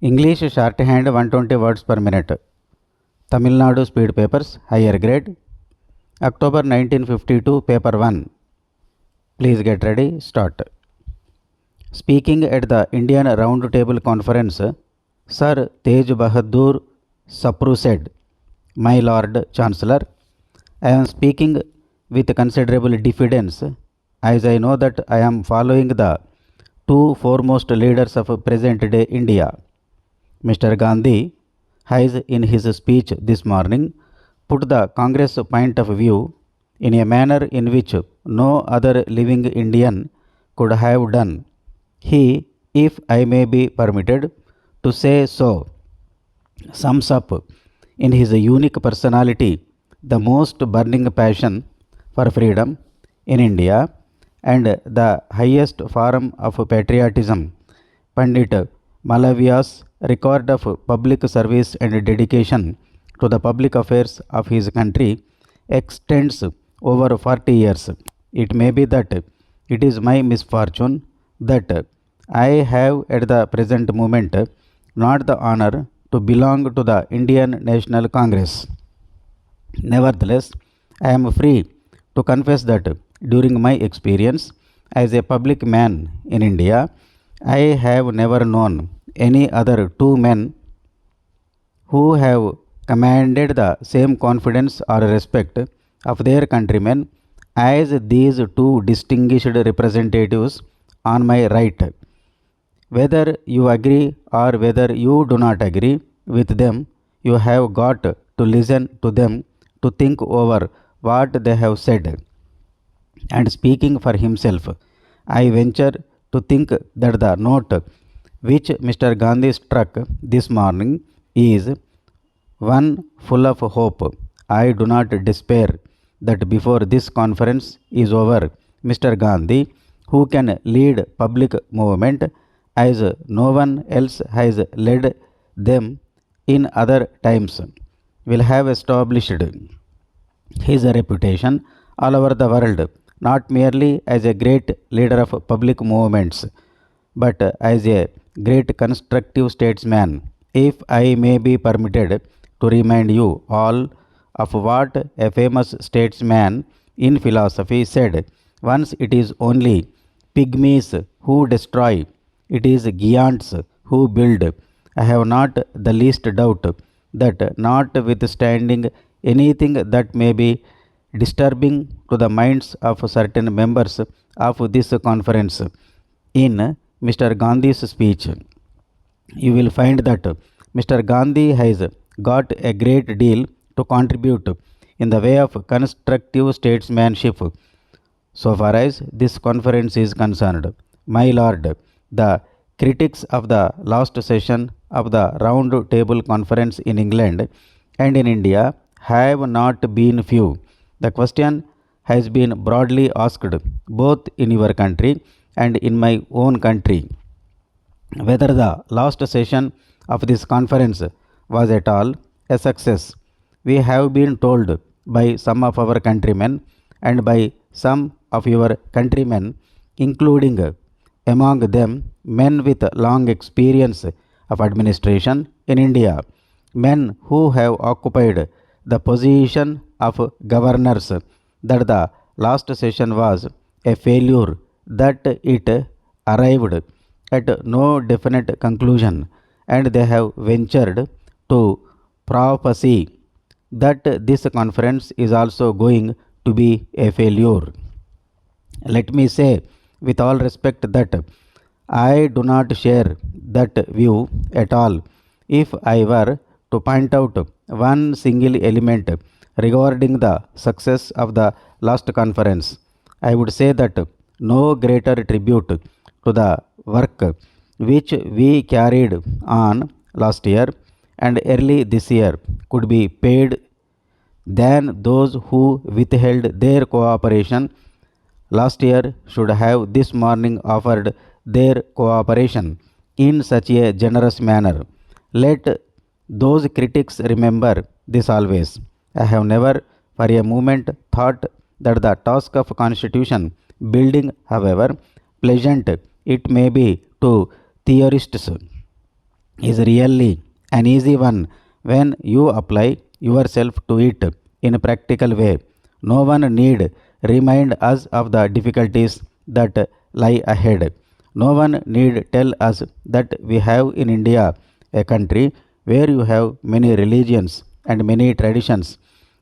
English shorthand 120 words per minute. Tamil Nadu speed papers higher grade. October 1952 paper 1. Please get ready, start. Speaking at the Indian Round Table Conference, Sir Tej Bahadur Sapru said, "My Lord Chancellor, I am speaking with considerable diffidence, as I know that I am following the two foremost leaders of present day India. Mr. Gandhi has, in his speech this morning, put the Congress point of view in a manner in which no other living Indian could have done. He, if I may be permitted to say so, sums up in his unique personality the most burning passion for freedom in India and the highest form of patriotism. Pandit Malavia's record of public service and dedication to the public affairs of his country extends over 40 years. It may be that it is my misfortune that I have at the present moment not the honor to belong to the Indian National Congress. Nevertheless, I am free to confess that during my experience as a public man in India, I have never known any other two men who have commanded the same confidence or respect of their countrymen as these two distinguished representatives on my right. Whether you agree or whether you do not agree with them, you have got to listen to them to think over what they have said. And speaking for himself, I venture to think that the note which Mr. Gandhi struck this morning is one full of hope. I do not despair that before this conference is over, Mr. Gandhi, who can lead public movement as no one else has led them in other times, will have established his reputation all over the world, not merely as a great leader of public movements, but as a great constructive statesman. If I may be permitted to remind you all of what a famous statesman in philosophy said, once it is only pygmies who destroy, it is giants who build. I have not the least doubt that notwithstanding anything that may be disturbing to the minds of certain members of this conference, in Mr. Gandhi's speech, you will find that Mr. Gandhi has got a great deal to contribute in the way of constructive statesmanship so far as this conference is concerned. My Lord, the critics of the last session of the Round Table Conference in England and in India have not been few. The question has been broadly asked both in your country and in my own country, whether the last session of this conference was at all a success. We have been told by some of our countrymen and by some of your countrymen, including among them men with long experience of administration in India, men who have occupied the position of governors, that the last session was a failure, that it arrived at no definite conclusion, and they have ventured to prophesy that this conference is also going to be a failure. Let me say with all respect that I do not share that view at all. If I were to point out one single element regarding the success of the last conference, I would say that no greater tribute to the work which we carried on last year and early this year could be paid than those who withheld their cooperation last year should have this morning offered their cooperation in such a generous manner. Let those critics remember this always. I have never for a moment thought that the task of constitution building, however pleasant it may be to theorists, is really an easy one when you apply yourself to it in a practical way. No one need remind us of the difficulties that lie ahead. No one need tell us that we have in India a country where you have many religions and many traditions.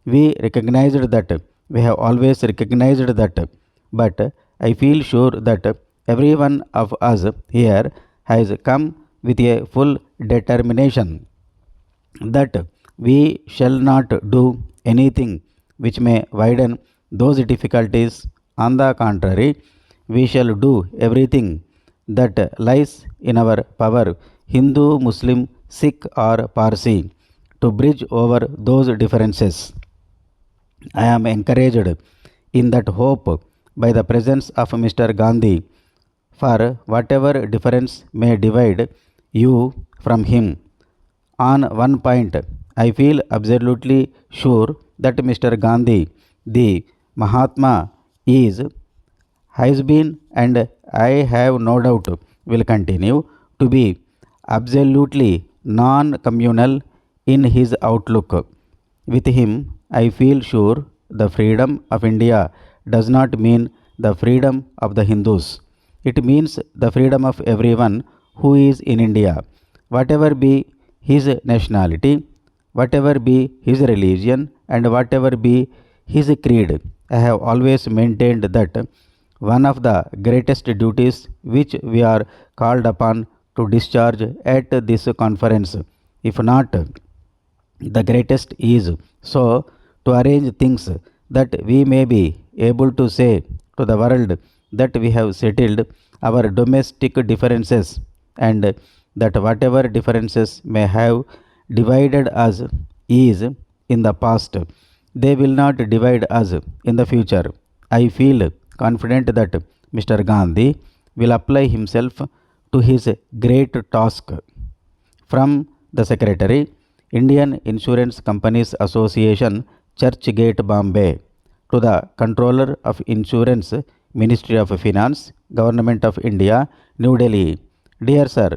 We recognized that, we have always recognized that, but I feel sure that every one of us here has come with a full determination that we shall not do anything which may widen those difficulties. On the contrary, we shall do everything that lies in our power, Hindu, Muslim, Sikh, or Parsi, to bridge over those differences. I am encouraged in that hope by the presence of Mr. Gandhi, for whatever difference may divide you from him, on one point, I feel absolutely sure that Mr. Gandhi, the Mahatma, is, has been, and I have no doubt will continue to be absolutely non communal in his outlook. With him, I feel sure the freedom of India does not mean the freedom of the Hindus. It means the freedom of everyone who is in India, whatever be his nationality, whatever be his religion, and whatever be his creed. I have always maintained that one of the greatest duties which we are called upon to discharge at this conference, if not the greatest, is so to arrange things that we may be able to say to the world that we have settled our domestic differences, and that whatever differences may have divided us is in the past, they will not divide us in the future. I feel confident that Mr. Gandhi will apply himself to his great task. From the Secretary, Indian Insurance Companies Association, Churchgate, Bombay, to the Controller of Insurance, Ministry of Finance, Government of India, New Delhi. Dear Sir,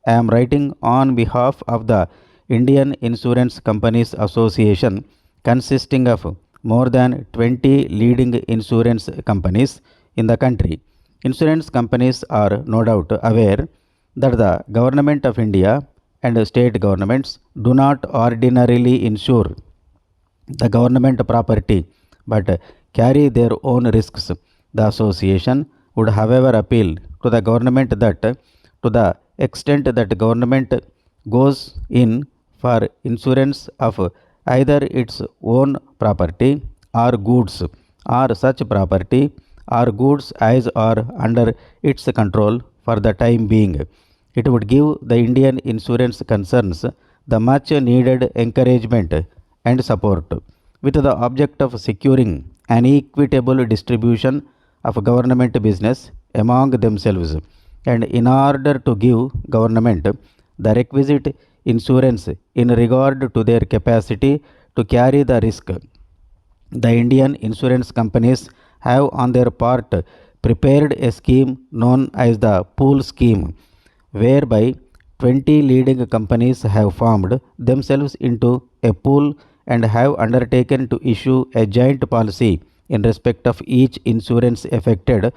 I am writing on behalf of the Indian Insurance Companies Association, consisting of more than 20 leading insurance companies in the country. Insurance companies are no doubt aware that the Government of India and state governments do not ordinarily insure the government property but carry their own risks. The association would, however, appeal to the government that, to the extent that government goes in for insurance of either its own property or goods, or such property or goods as are under its control for the time being, it would give the Indian insurance concerns the much needed encouragement and support, with the object of securing an equitable distribution of government business among themselves, and in order to give government the requisite insurance in regard to their capacity to carry the risk. The Indian insurance companies have on their part prepared a scheme known as the pool scheme, whereby 20 leading companies have formed themselves into a pool and have undertaken to issue a joint policy in respect of each insurance affected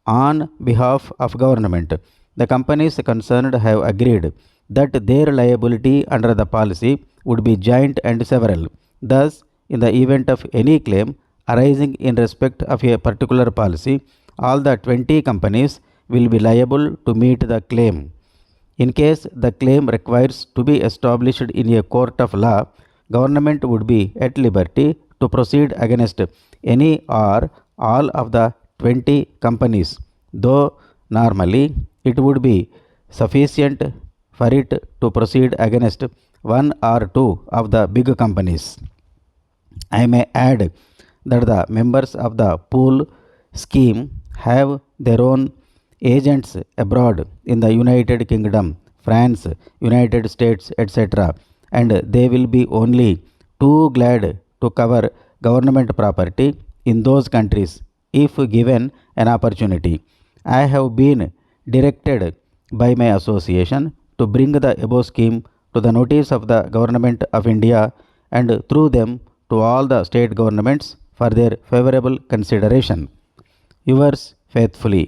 on behalf of government. The companies concerned have agreed that their liability under the policy would be joint and several. Thus, in the event of any claim arising in respect of a particular policy, all the 20 companies will be liable to meet the claim. In case the claim requires to be established in a court of law, government would be at liberty to proceed against any or all of the 20 companies, though normally it would be sufficient for it to proceed against one or two of the big companies. I may add that the members of the pool scheme have their own agents abroad in the United Kingdom, France, United States, etc., and they will be only too glad to cover government property in those countries if given an opportunity. I have been directed by my association to bring the above scheme to the notice of the Government of India and through them to all the state governments for their favorable consideration. Yours faithfully.